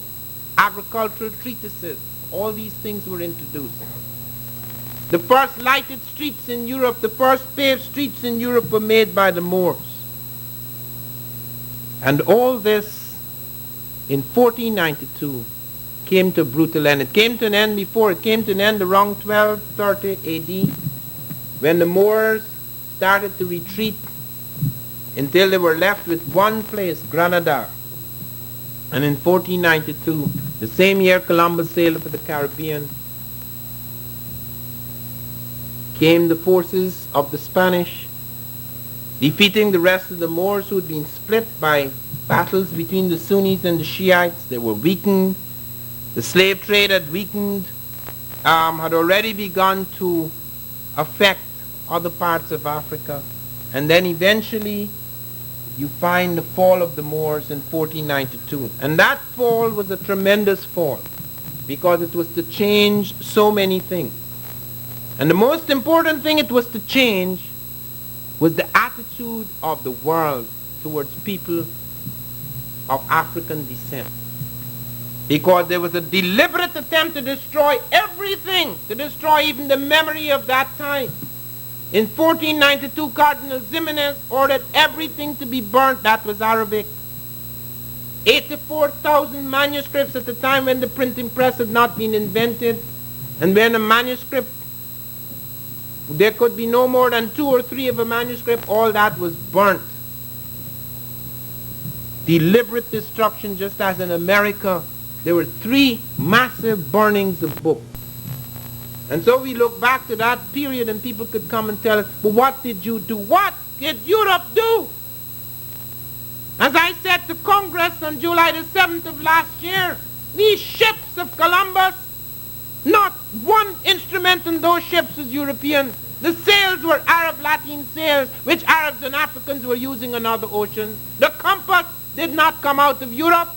B: agricultural treatises. All these things were introduced. The first lighted streets in Europe, the first paved streets in Europe were made by the Moors. And all this in 1492 came to a brutal end. It came to an end before. It came to an end around 1230 AD when the Moors started to retreat until they were left with one place, Granada. And in 1492, the same year Columbus sailed for the Caribbean, came the forces of the Spanish, defeating the rest of the Moors who had been split by battles between the Sunnis and the Shiites. They were weakened. The slave trade had weakened, had already begun to affect other parts of Africa. And then eventually you find the fall of the Moors in 1492. And that fall was a tremendous fall because it was to change so many things. And the most important thing it was to change was the attitude of the world towards people of African descent. Because there was a deliberate attempt to destroy everything, to destroy even the memory of that time. In 1492, Cardinal Ximenes ordered everything to be burnt that was Arabic. 84,000 manuscripts at the time when the printing press had not been invented, and when a manuscript, there could be no more than 2 or 3 of a manuscript, all that was burnt. Deliberate destruction, just as in America, there were 3 massive burnings of books. And so we look back to that period and people could come and tell us, but what did you do? What did Europe do? As I said to Congress on July the 7th of last year, these ships of Columbus, not one instrument in those ships was European. The sails were Arab Latin sails, which Arabs and Africans were using on other oceans. The compass did not come out of Europe.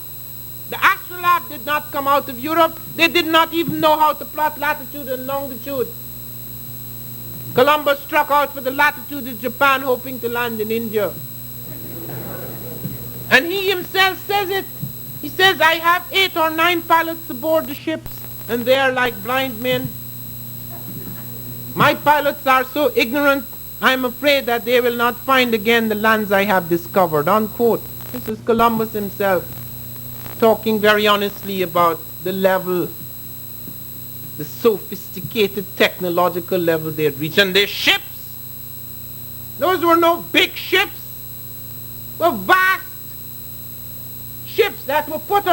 B: The astrolabe did not come out of Europe. They did not even know how to plot latitude and longitude. Columbus struck out for the latitude of Japan, hoping to land in India. And he himself says it. He says, I have 8 or 9 pilots aboard the ships, and they are like blind men. My pilots are so ignorant, I am afraid that they will not find again the lands I have discovered, unquote. This is Columbus himself, talking very honestly about the level, the sophisticated technological level they had reached. And their ships, those were no big ships, were vast ships that were put on